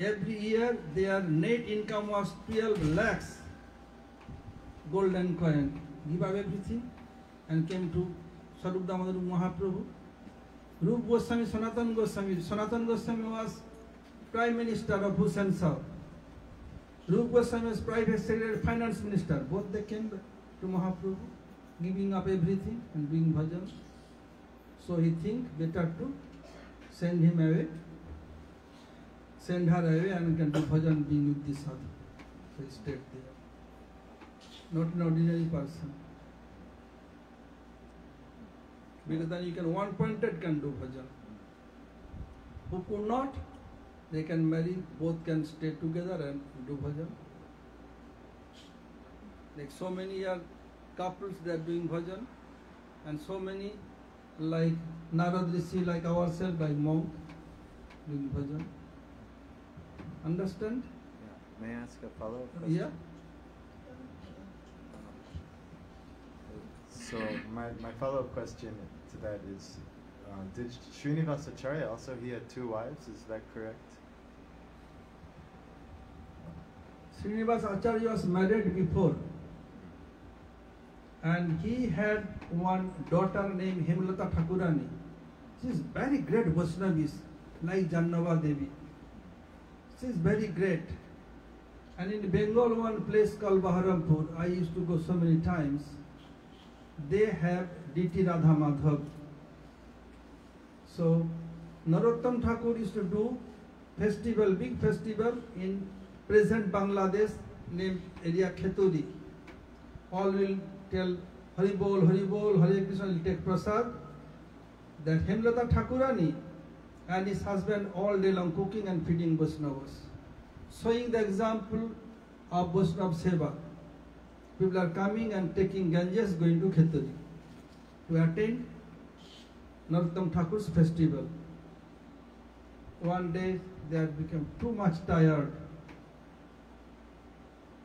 Every year their net income was 12 lakhs gold and coin. Give up everything and came to Sarup Damodar Mahaprabhu. Rup Goswami, Sanatan Goswami. Sanatan Goswami was Prime Minister of Hussain Shah. Rup Goswami was Private Secretary, Finance Minister. Both they came to Mahaprabhu, giving up everything and doing bhajan. So he think better to send him away, send her away and can do bhajan being with this sadhu. So he stayed there. Not an ordinary person. Because then you can one-pointed can do bhajan. Who could not, they can marry, both can stay together and do bhajan. Like so many are couples, they are doing bhajan, and so many like Narad Rishi, like ourselves, like monk, doing bhajan. Understand? Yeah. May I ask a follow-up question? Yeah. So my follow-up question to that is, did Srinivasacharya also, he had 2 wives, is that correct? Srinivas Acharya was married before, and he had one daughter named Hemlata Thakurani. She is very great Vaishnavis, like Jannava Devi. She is very great. And in Bengal, one place called Baharampur, I used to go so many times. They have D.T. Radha Madhav. So Narottam Thakur used to do festival, big festival in present Bangladesh named area Kheturi. All will tell Haribol, Haribol, Hare Krishna, will take prasad. That Hemlata Thakurani and his husband all day long cooking and feeding Vaishnavas, showing the example of Vaishnav Seva. People are coming and taking Ganges, going to Kheturi to attend Narottam Thakur's festival. One day they had become too much tired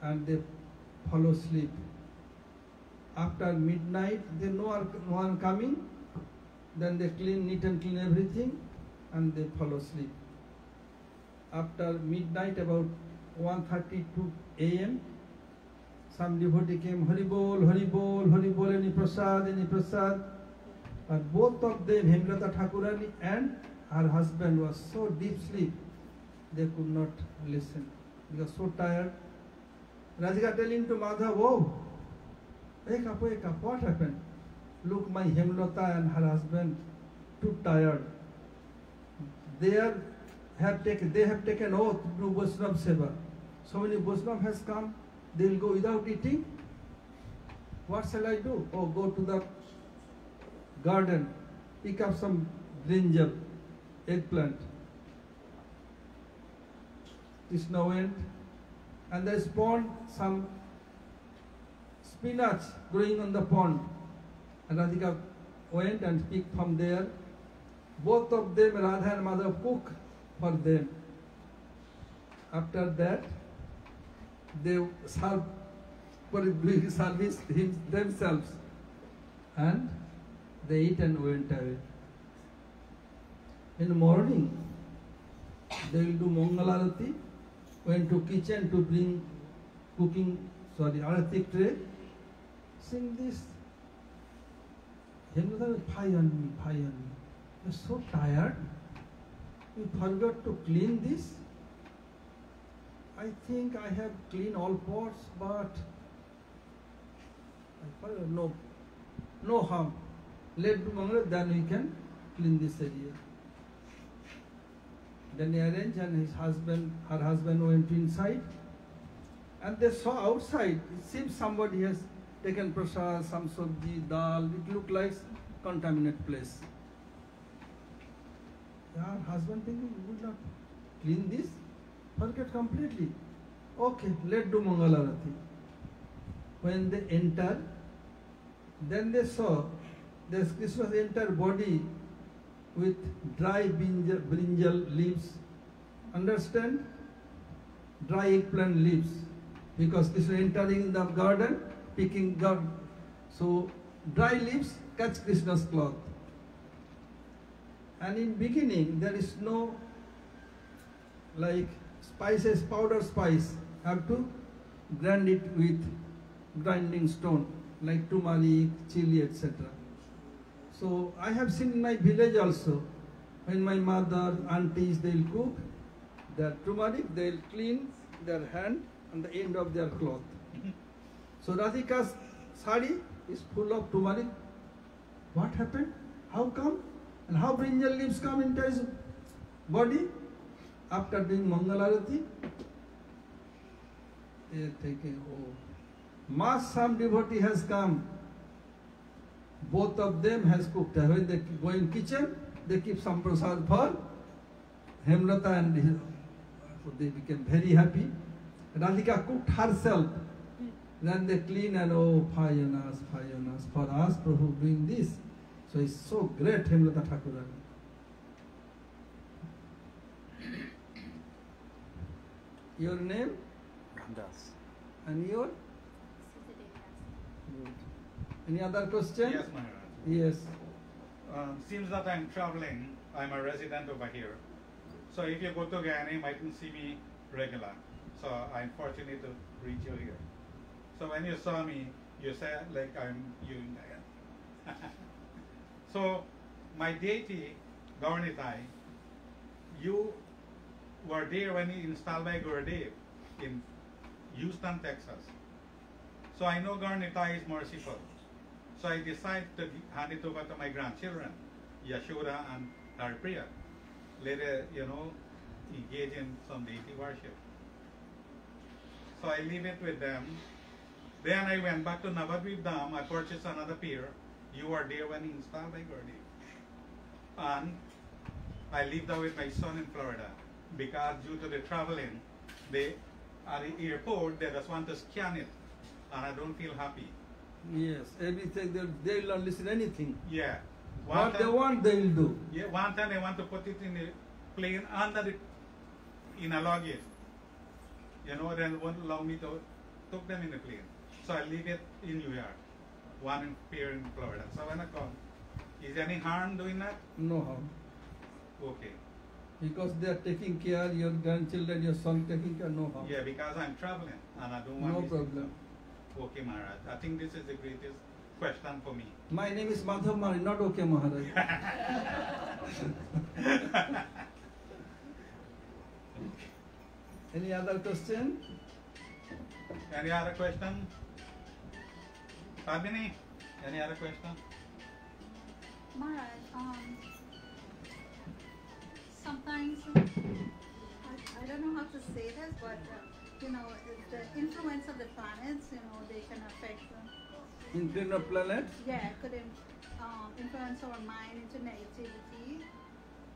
and they fall asleep. After midnight, they know no one coming, then they neat and clean everything and they fall asleep. After midnight, about 1:32 a.m., some devotee came, Haribol, Haribol, Haribol, any prasad. But both of them, Hemlata Thakurani and her husband, was so deep sleep, they could not listen. They were so tired. Radhika telling to Madhav, oh, wake up, what happened? Look, my Hemlata and her husband, too tired. They have taken oath to do Vaishnav Seva. So many Vaishnav has come, they will go without eating. What shall I do? Oh, go to the garden, pick up some brinjal, eggplant. Krishna went, and there is pond, some spinach growing on the pond. And Radhika went and picked from there. Both of them, Radha and Madhav, cook for them. After that, they serve for doing service themselves, and they eat and went away. In the morning, they will do Mangalarati, went to kitchen to bring Aratik tray, sing this. Hemlata, pie on me. You're so tired. You forgot to clean this. I think I have cleaned all pots, but no harm. Let do Mangala, then we can clean this area. Then he arranged, and her husband went inside, and they saw outside. It seems somebody has taken prasad, some sabji, dal. It looked like contaminated place. Her husband thinking, would not clean this, forget completely. Okay, let's do Mangalarati. When they enter, then they saw this Krishna's entire body with dry brinjal leaves. Understand? Dry eggplant leaves. Because Krishna entering in the garden, picking garden. So dry leaves catch Krishna's cloth. And in beginning there is no like spices, powder spice. Have to grind it with grinding stone like turmeric, chili, etc. So I have seen in my village also, when my mother, aunties, they'll cook their turmeric, they'll clean their hand on the end of their cloth. So Radhika's sari is full of turmeric. What happened? How come? And how brinjal leaves come into his body? After doing Mangalarati, they are thinking, oh, mass some devotee has come. Both of them has cooked. When they go in kitchen, they keep some prasad for Hemlata and his, so they became very happy. Radhika cooked herself. Then they clean and oh, Phayanas, for us, Prabhu doing this. So it's so great, Hemlata Thakurani. Your name Ramdas. and your? Good. Any other question? Yes, Maharaj. Yes. Seems that I'm traveling. I'm a resident over here. So if you go to Guyana, you mightn't see me regular. So I'm fortunate to reach you here. So when you saw me, you said like I'm you in Guyana. So my deity, Gaurnitai, you were there when he installed by Gurudev in Houston, Texas. So I know Gaurnitai is merciful. So I decided to hand it over to my grandchildren, Yashoda and Haripriya. Later, engage in some deity worship. So I leave it with them. Then I went back to Navadvip Dham. I purchased another pair. You were there when he installed by Gurudev. And I lived there with my son in Florida because due to the traveling, at the airport, they just want to scan it. And I don't feel happy. Yes, everything, they will not listen to anything. Yeah. What they want, they will do. Yeah, one time they want to put it in the plane in a luggage. They won't allow me to took them in the plane. So I leave it in New York, one here in Florida. So when I come, is there any harm doing that? No harm. Okay. Because they are taking care, your grandchildren, your son taking care, no harm. Yeah, because I'm traveling and I don't want No this problem. to- Okay, Maharaj. I think this is the greatest question for me. My name is Madhav Maharaj, not okay Maharaj. Any other question? Any other question? Sabini, any other question? Maharaj, sometimes, I don't know how to say this, but the influence of the planets, they can affect In of planets? yeah, it could influence our mind into negativity.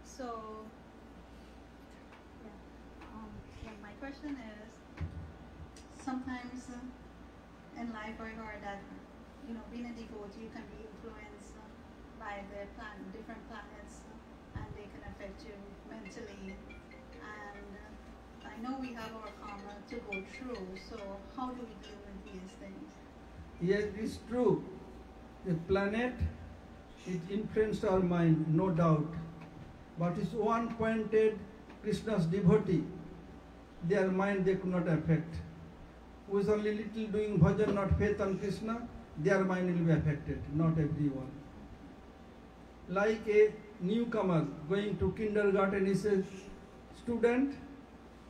So, my question is, sometimes in life I heard that, being a devotee can be influenced by the different planets, and they can affect you mentally. And I know we have our karma to go through, so how do we deal with these things? Yes, it is true. The planet, it influenced our mind, no doubt. But it's one-pointed Krishna's devotee. Their mind they could not affect. Who is only little doing bhajan, not faith on Krishna, their mind will be affected, not everyone. Like a newcomer going to kindergarten is a student,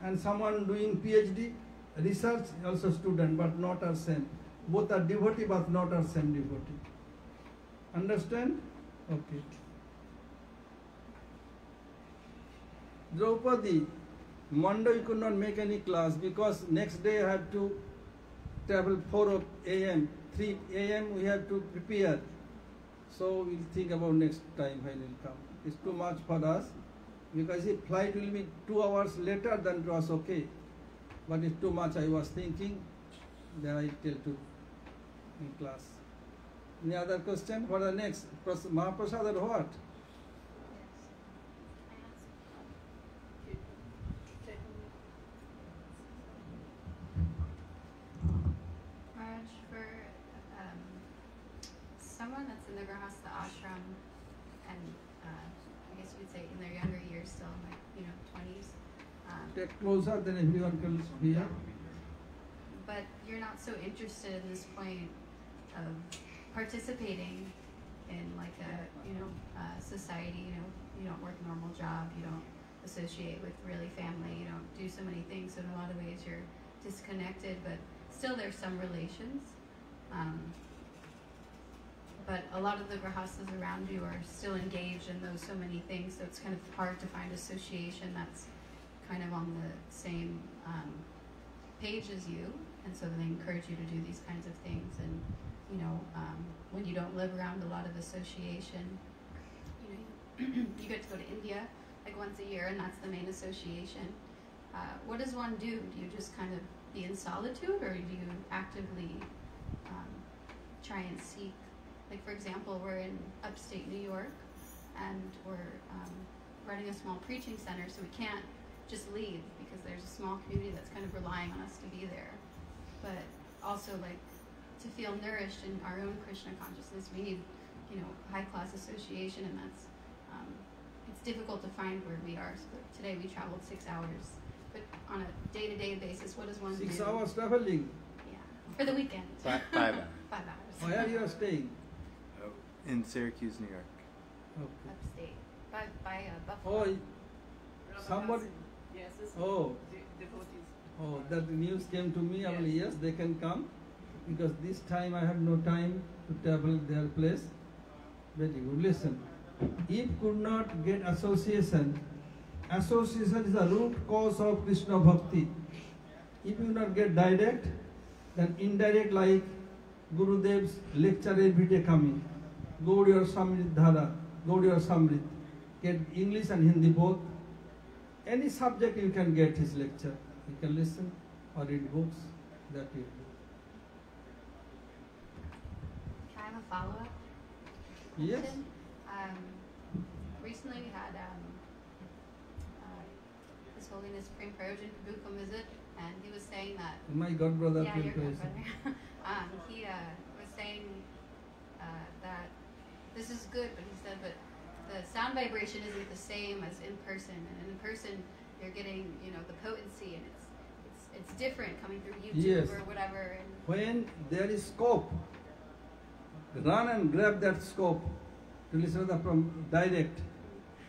and someone doing PhD, research, also student, but not are same. Both are devotee, but not are same devotee. Understand? Okay. Draupadi, Monday we could not make any class because next day I have to travel 4 a.m. 3 a.m. we have to prepare. So we'll think about next time when we'll come. It's too much for us. because if flight will be 2 hours later, then it was okay. But it's too much I was thinking, then I tell to in class. Any other question? What are the next? Mahaprasad or what? Maharaj, for someone that's in the Grahastha ashram and I guess you would say in their younger years still, like, 20s. Take closer, then everyone can hear. But you're not so interested in this point of participating in like a society, you don't work a normal job, you don't associate with really family, you don't do so many things, so in a lot of ways you're disconnected, but still there's some relations. But a lot of the grahasthas around you are still engaged in those so many things, so it's kind of hard to find association that's kind of on the same page as you, and so they encourage you to do these kinds of things. And when you don't live around a lot of association, you get to go to India like once a year, and that's the main association. What does one do? Do you just kind of be in solitude, or do you actively try and seek? Like, for example, we're in upstate New York, and we're running a small preaching center, so we can't just leave because there's a small community that's kind of relying on us to be there. But also, like, to feel nourished in our own Krishna consciousness, we need, high-class association, and that's, it's difficult to find where we are. So today we traveled 6 hours. But on a day-to-day basis, what does one do? 6 hours traveling. Yeah, for the weekend. 5 hours. 5 hours. Where you are staying? In Syracuse, New York. Okay. Upstate. By Buffalo. Oh, somebody. Yes, this Oh. devotees. Oh, that news came to me. Only yes, they can come, because this time I have no time to travel their place. Very good. Listen, if could not get association, association is the root cause of Krishna bhakti. If you not get direct, then indirect, like Gurudev's lecture every day coming. Gaudiya Samrit Dhara, Gaudiya Samrit. Get English and Hindi both. Any subject you can get his lecture. You can listen or read books. That you do. Can I have a follow-up? Yes. question? Recently we had His Holiness Prem Prayojan Prabhu come visit, and he was saying that My god brother. yeah, your Prem godbrother. He was saying that this is good, but he said, but the sound vibration isn't the same as in person, and in person you're getting, the potency, and it's different coming through YouTube Yes. or whatever. And When there is scope, run and grab that scope to listen to from direct.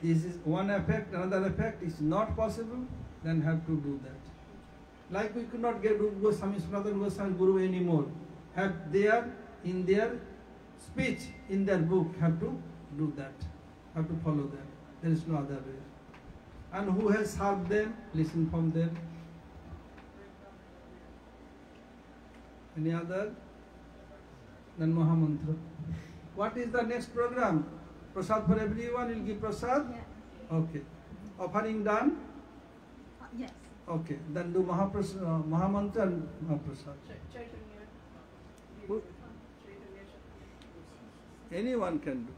This is one effect, another effect is not possible, then have to do that. Like we could not get Rupa Goswami, Sanatana Goswami Guru anymore. Have their, in their speech, in their book, have to do that. Have to follow them. There is no other way. And who has served them, listen from them. Any other? Then Mahamantra. What is the next program? Prasad for everyone, will give prasad? Yeah. Okay. Offering done? Yes. Okay. Then do Mahamantra and Mahaprasad. Chaitanya. Who? Chaitanya. Anyone can do.